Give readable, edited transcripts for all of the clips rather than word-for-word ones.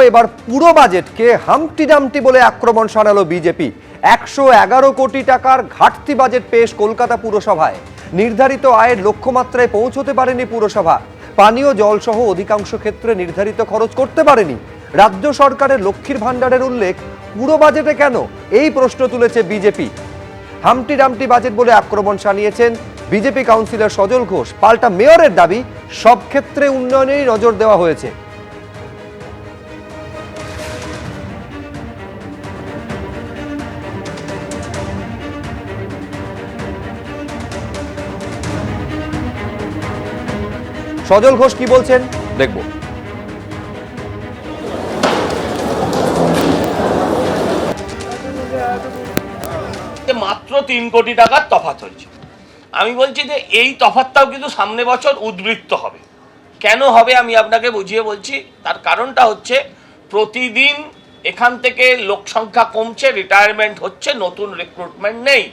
এবার পুরো বাজেটকে হামটি ডামটি বলে আক্রমণ শানালো বিজেপি। 111 কোটি টাকার ঘাটতি বাজেট পেশ কলকাতা পুরসভায়। নির্ধারিত আয়ের লক্ষ্যমাত্রায় পৌঁছতে পারেনি পুরসভা। পানীয় জল সহ অধিকাংশ ক্ষেত্রে নির্ধারিত খরচ করতে পারেনি। রাজ্য সরকারের লক্ষ্মীর ভাণ্ডারের উল্লেখ পুরো বাজেটে কেন, এই প্রশ্ন তুলেছে বিজেপি। হামটি ডামটি বাজেট বলে আক্রমণ শানিয়েছেন বিজেপি কাউন্সিলর সজল ঘোষ। পাল্টা মেয়রের দাবি, সব ক্ষেত্রে উন্নয়নেই নজর দেওয়া হয়েছে। সজল ঘোষ কি বলছেন দেখব। মাত্র 3 কোটি টাকার তফাৎ হয়েছে। আমি বলছি যে এই তফাৎটাও কিন্তু সামনে বছর উদ্বৃত্ত হবে। কেন হবে আমি আপনাকে বুঝিয়ে বলছি। তার কারণটা হচ্ছে প্রতিদিন এখান থেকে লোক সংখ্যা কমছে, রিটায়ারমেন্ট হচ্ছে, নতুন রিক্রুটমেন্ট নেই।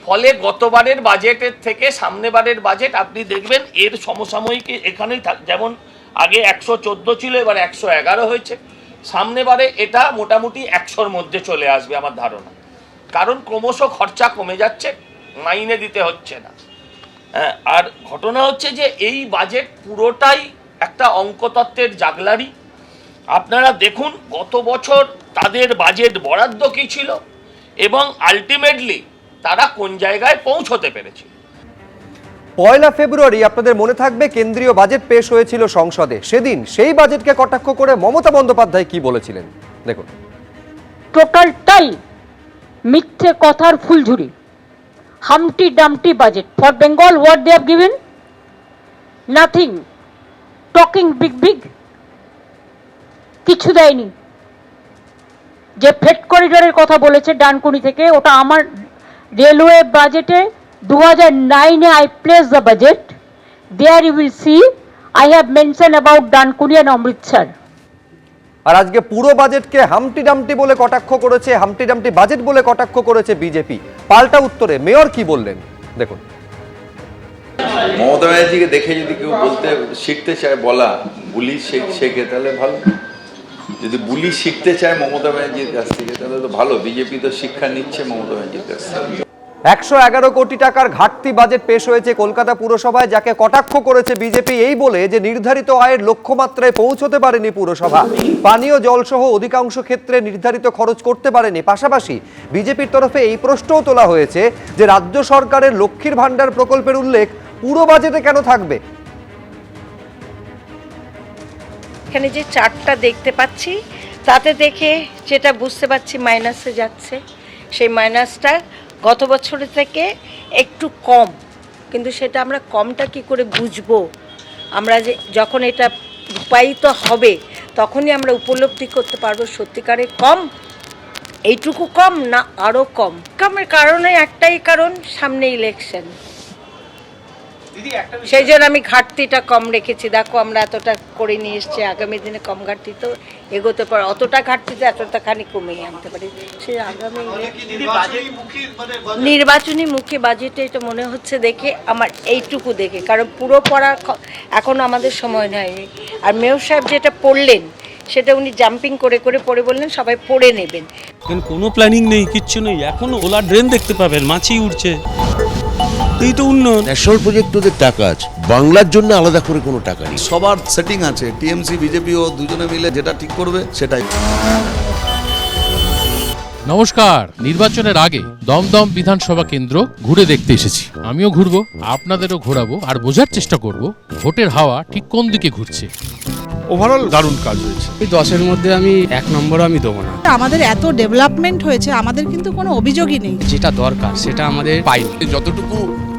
ফলে গতবারের বাজেটের থেকে সামনেবারের বাজেট আপনি দেখবেন এর সমসাময়িক এখানেই যেমন আগে 114 ছিল, এবার 111 হয়েছে। সামনেবারে এটা মোটামুটি 100-র মধ্যে চলে আসবে আমার ধারণা। কারণ ক্রমশ খরচা কমে যাচ্ছে, মাইনে দিতে হচ্ছে না। হ্যাঁ, আর ঘটনা হচ্ছে যে এই বাজেট পুরোটাই একটা অঙ্কতত্ত্বের জাগলারি। আপনারা দেখুন গত বছর তাদের বাজেট বরাদ্দ কী ছিল এবং আলটিমেটলি তারা কোন জায়গায় পৌঁছতে পেরেছে। 1 ফেব্রুয়ারি আপনাদের মনে থাকবে কেন্দ্রীয় বাজেট পেশ হয়েছিল সংসদে। সেদিন সেই বাজেটকে কটাক্ষ করে মমতা বন্দ্যোপাধ্যায় কি বলেছিলেন দেখুন। টোটালটাই মিথ্যে কথার ফুলঝুরি। Humpty dumpty budget for Bengal, what they have given? Nothing. Talking big big, কিছু দেয়নি। যে ফ্রেট করিডোরের কথা বলেছে ডানকুনি থেকে, ওটা আমার রেলওয়ে বাজেটে 2009-এ I place the budget. There you will see I have mention about Dankuni and Amritsar. আর আজকে পুরো বাজেটকে হামটি ডামটি বলে কটাক্ষ করেছে, হামটি ডামটি বাজেট বলে কটাক্ষ করেছে বিজেপি। পাল্টা উত্তরে মেয়র কি বললেন দেখুন। মমতা ব্যানার্জিকে দেখে যদি কেউ বলতে শিখতে চায় বলা বুলি শেখে তাহলে ভালো। যদি বুলি শিখতে চায় মমতা ব্যানার্জির কাছ থেকে তাহলে তো ভালো। বিজেপি তো শিক্ষা নিচ্ছে মমতা ব্যানার্জির কাছ থেকে। 111 কোটি টাকার ঘাটতি বাজেট পেশ হয়েছে কলকাতা পুরসভায়, যাকে কটাক্ষ করেছে বিজেপি এই বলে যে নির্ধারিত আয়ের লক্ষ্যমাত্রায় পৌঁছতে পারেনি পুরসভা। পানীয় জল সহ অধিকাংশ ক্ষেত্রে নির্ধারিত খরচ করতে পারেনি। পাশাপাশি বিজেপির তরফে এই প্রশ্নও তোলা হয়েছে যে রাজ্য সরকারের লক্ষ্মীর ভাণ্ডার প্রকল্পের উল্লেখ পুরো বাজেটে কেন থাকবে। এখানে যে চার্টটা দেখতে পাচ্ছি তাতে দেখে যেটা বুঝতে পারছি মাইনাসে যাচ্ছে, সেই মাইনাসটা গত বছরের থেকে একটু কম। কিন্তু সেটা আমরা কমটা কি করে বুঝবো? আমরা যে যখন এটা রূপায়িত হবে তখনই আমরা উপলব্ধি করতে পারবো সত্যিকারে কম, এইটুকু কম না আরও কম। কমের কারণে একটাই কারণ, সামনে ইলেকশন। সেই জন্য আমি ঘাটতিটা কম রেখেছি। দেখো আমরা এতটা করে নিয়ে এসছি, আগামী দিনে কম ঘাটতি তো এগোতে পারে, অতটা ঘাটতিতে এতটা খানি কমিয়ে আনতে পারি। সে আগামী নির্বাচনীমুখী বাজেটে এটা মনে হচ্ছে দেখে আমার, এইটুকু দেখে। কারণ পুরো পড়া এখন আমাদের সময় হয়নি। আর মেয়র সাহেব যেটা পড়লেন সেটা উনি জাম্পিং করে করে পড়ে বললেন সবাই পড়ে নেবেন। কিন্তু কোনো প্ল্যানিং নেই, কিচ্ছু নেই। এখনো ওলা ড্রেন দেখতে পাবেন, মাছি উঠছে। এই তো উন্নয়ন। ন্যাশনাল প্রজেক্ট ওদের টাকা আছে, বাংলার জন্য আলাদা করে কোনো টাকা নেই। সবার সেটিং আছে, টিএমসি বিজেপি ও দুজনে মিলে যেটা ঠিক করবে সেটাই। নমস্কার। নির্বাচনের আগে দমদম বিধানসভা কেন্দ্র ঘুরে দেখতে এসেছি। আমিও ঘুরবো, আপনাদেরও ঘোরাবো, আর বোঝার চেষ্টা করব ভোটের হাওয়া ঠিক কোন দিকে ঘুরছে। ওভারঅল দারুণ কাজ হয়েছে। এই 10-এর মধ্যে আমি 1 নম্বর আমি দেবো না। আমাদের এত ডেভেলপমেন্ট হয়েছে, আমাদের কিন্তু কোনো অভিযোগই নেই। যেটা দরকার সেটা আমাদের পাইনি। যতটুকু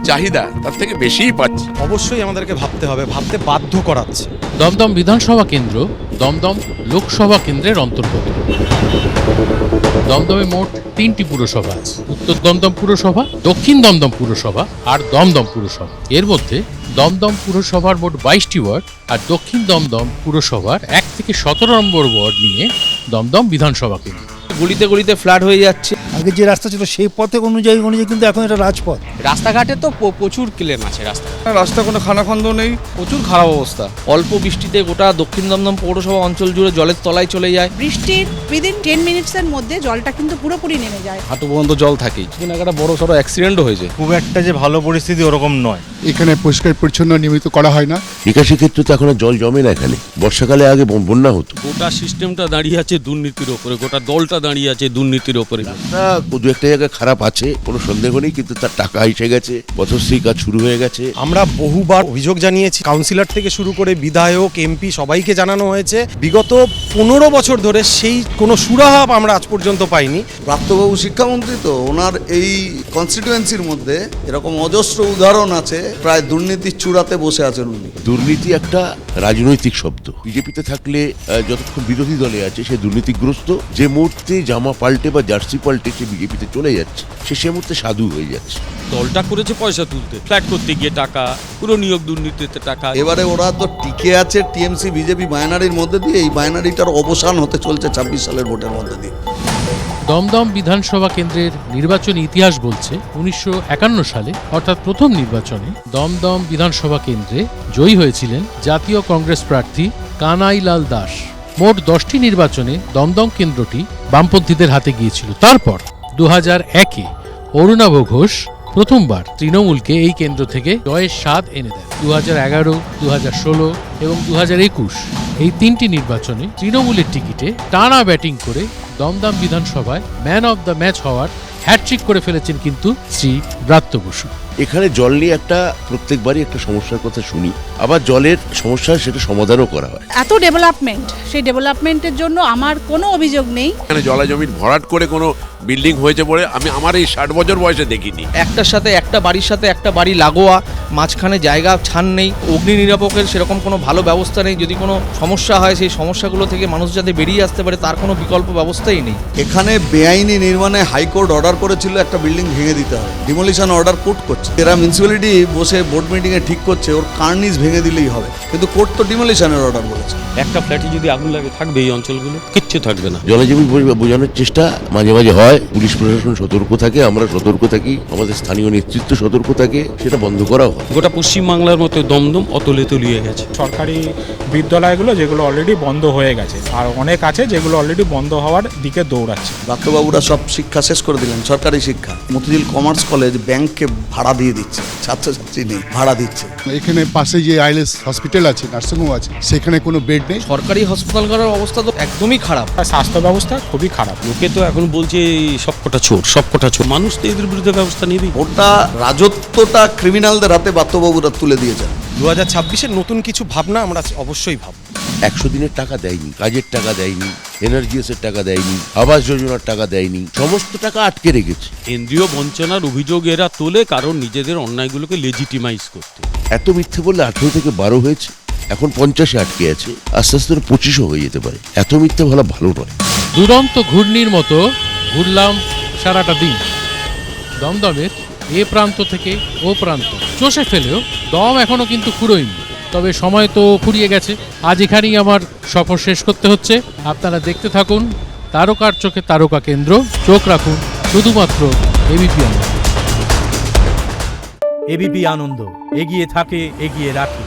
চাহিদা তার থেকে বেশিই পাচ্ছি। অবশ্যই আমাদেরকে ভাবতে হবে, ভাবতে বাধ্য করাচ্ছে। দমদম বিধানসভা কেন্দ্র দমদম লোকসভা কেন্দ্রের অন্তর্গত। দমদমে মোট 3টি পুরসভা আছে: উত্তর দমদম পুরসভা, দক্ষিণ দমদম পুরসভা আর দমদম পুরসভা। এর মধ্যে দমদম পুরসভার মোট 22টি ওয়ার্ড আর দক্ষিণ দমদম পুরসভার 1 থেকে 17 নম্বর ওয়ার্ড নিয়ে দমদম বিধানসভা কেন্দ্র। গলিতে গলিতে ফ্ল্যাট হয়ে যাচ্ছে। আগে যে রাস্তা ছিল সেই পথে অনুযায়ী কিন্তু এখন এটা রাজপথ। রাস্তাঘাটে তো প্রচুর ক্লেম আছে, রাস্তা কোনো খানাখন্দ নেই, প্রচুর খারাপ অবস্থা। অল্প বৃষ্টিতে গোটা দক্ষিণ দমদম পৌরসভা অঞ্চল জুড়ে জলের তলায় চলে যায়। বৃষ্টির উইদিন 10 মিনিটসের মধ্যে জলটা কিন্তু পুরোপুরি নেমে যায়। হাঁটু পর্যন্ত জল থাকেই, একটা বড় সড়ো অ্যাক্সিডেন্টও হয়েছে। খুব একটা যে ভালো পরিস্থিতি ওরকম নয়। এখানে পরিষ্কার পরিচ্ছন্ন নিয়মিত করা হয় না। নিকাশি ক্ষেত্রে তো এখন আর জল জমে না এখানে। বর্ষাকালে আগে বন্যা হতো। গোটা সিস্টেমটা দাঁড়িয়ে আছে দুর্নীতির ওপরে, গোটা দলটা দাঁড়িয়ে আছে দুর্নীতির ওপরে। দু একটা জায়গায় খারাপ আছে, কোনো সন্দেহ নেই, কিন্তু তার টাকা এসে গেছে, পথশ্রী কাজ শুরু হয়ে গেছে। আমরা বহুবার অভিযোগ জানিয়েছি, কাউন্সিলর থেকে শুরু করে বিধায়ক, এমপি সবাইকে জানানো হয়েছে। বিগত 15 বছর ধরে সেই কোনো সুরাহা আমরা আজ পর্যন্ত পাইনি। প্রাপ্তবাবু শিক্ষামন্ত্রী তো, ওনার এই কনস্টিটুয়েন্সির মধ্যে এরকম অজস্র উদাহরণ আছে, প্রায় দুর্নীতির চূড়াতে বসে আছেন উনি। দুর্নীতি একটা রাজনৈতিক শব্দ। বিজেপিতে থাকলে যতক্ষণ বিরোধী দলে আছে সে দুর্নীতিগ্রস্ত। যে মুহূর্তে জামা পাল্টে বা জার্সি পাল্টে সে বিজেপিতে চলে যাচ্ছে, সে মুহূর্তে সাধু হয়ে যাচ্ছে। দলটা করেছে পয়সা তুলতে, ফ্ল্যাট করতে গিয়ে টাকা, পুরো নিয়োগ দুর্নীতিতে টাকা। এবারে ওরা তো টিকে আছে টিএমসি বিজেপি বাইনারির মধ্যে দিয়ে, এই বাইনারিটার অবসান হতে চলছে 26 সালের ভোটের মধ্যে দিয়ে। দমদম বিধানসভা কেন্দ্রের নির্বাচনী ইতিহাস বলছে 1951 সালে অর্থাৎ প্রথম নির্বাচনে দমদম বিধানসভা কেন্দ্রে জয়ী হয়েছিলেন জাতীয় কংগ্রেস প্রার্থী কানাইলাল দাস। মোট 10টি নির্বাচনে দমদম কেন্দ্রটি বামপন্থীদের হাতে গিয়েছিল। তারপর 2001-এ অরুণাভ ঘোষ প্রথমবার তৃণমূলকে এই কেন্দ্র থেকে জয়ের স্বাদ এনে দেন। 2011, 2016 এবং 2021 এই 3টি নির্বাচনে তৃণমূলের টিকিটে টানা ব্যাটিং করে দমদম বিধানসভায় ম্যান অব দ্য ম্যাচ হওয়ার হ্যাটট্রিক করে ফেলেছেন কিন্তু শ্রী ব্রাত্য বসু। এখানে জল নিয়ে একটা প্রত্যেকবারই একটা সমস্যার কথা শুনি, আবার জলের সমস্যা সেটা সমাধানও করা হয়। এত ডেভেলপমেন্ট, সেই ডেভেলপমেন্টের জন্য আমার কোনো অভিযোগ নেই। এখানে জলাজমির ভরাট করে কোনো বিল্ডিং হয়েছে বলে আমি আমার এই 60 বছর বয়সে দেখিনি। একটার সাথে একটা বাড়ির সাথে একটা বাড়ি লাগোয়া, মাঝখানে জায়গা ছান নেই, অগ্নি নিরাপকের সেরকম কোনো ভালো ব্যবস্থা নেই। যদি কোনো সমস্যা হয় সেই সমস্যাগুলো থেকে মানুষ যাতে বেরিয়ে আসতে পারে তার কোনো বিকল্প ব্যবস্থাই নেই। এখানে বেআইনি নির্মাণে হাইকোর্ট অর্ডার করেছিল একটা বিল্ডিং ভেঙে দিতে হবে, ডিমোলিশন অর্ডার কোর্ট করছে। এরা মিউনিসিপ্যালিটি বসে বোর্ড মিটিংয়ে ঠিক করছে ওর কার্নিস ভেঙে দিলেই হবে, কিন্তু কোর্ট তো ডিমোলিশনের অর্ডার বলেছে। একটা ফ্ল্যাটে যদি আগুন লাগে থাকবে এই অঞ্চলগুলো, কিচ্ছু থাকবে না। জলাজমি বোঝানোর চেষ্টা মাঝে মাঝে হয়, পুলিশ প্রশাসন সতর্ক থাকে, আমরা সতর্ক থাকি, আমাদের স্থানীয় নেতৃত্ব সতর্ক থাকে, সেটা বন্ধ করাও হয়। গোটা পশ্চিমবাংলার মতো দমদম অতলে তলিয়ে গেছে। সরকারি বিদ্যালয়গুলো যেগুলো অলরেডি বন্ধ হয়ে গেছে, আর অনেক আছে যেগুলো অলরেডি বন্ধ হওয়ার দিকে দৌড়াচ্ছে। ডাক্তারবাবুরা সব শিক্ষা শেষ করে দিলেন, সরকারি শিক্ষা। মতিঝিল কমার্স কলেজ ব্যাংককে ভাড়া দিয়ে দিচ্ছে, ছাত্রছাত্রী নেই, ভাড়া দিচ্ছে। এখানে পাশে যে আইএলএস হসপিটাল আছে, নার্সিংহোম আছে, সেখানে কোনো বেড নেই। সরকারি হাসপাতালগুলোর অবস্থা তো একদমই খারাপ, স্বাস্থ্য ব্যবস্থা খুবই খারাপ। লোকে তো এখন বলছে সবকটা চোর, সবকটা চোর। মানুষ তো এদের বিরুদ্ধে ব্যবস্থা নেবেই। ওটা রাজত্বটা ক্রিমিনালদের হাতে বাত্যবাবুরা তুলে দিয়েছেন। 2026-এর নতুন কিছু ভাবনা আমরা অবশ্যই ভাবব। 100 দিনের টাকা দেয়নি, কাজের টাকা দেয়নি, এনার্জিএসের টাকা দেয়নি, আবাস যোজনার টাকা দেয়নি, সমস্ত টাকা আটকে রেখেছে। কেন্দ্রীয় বঞ্চনার অভিযোগ এরা তোলে কারণ নিজেদের অন্যায়গুলোকে লেজিটিমাইজ করতে। এত মিথ্যে বললে 18 থেকে 12 হয়েছে, এখন 50-এ আটকে আছে, আস্তে আস্তে 25-ও হয়ে যেতে পারে। এত মিথ্যে বলা ভালো নয়। দুরন্ত ঘূর্ণির মতো ঘুরলাম সারাটা দিন দমদমের এ প্রান্ত থেকে ও প্রান্ত, চষে ফেলেও দম এখনো কিন্তু ফুরোয়নি। তবে সময় তো ফুরিয়ে গেছে, আজ এখানেই আমার সফর শেষ করতে হচ্ছে। আপনারা দেখতে থাকুন তারকার চোখে তারকা কেন্দ্র, চোখ রাখুন শুধুমাত্র এবিপি আনন্দ। এবিপি আনন্দ, এগিয়ে থাকে, এগিয়ে রাখে।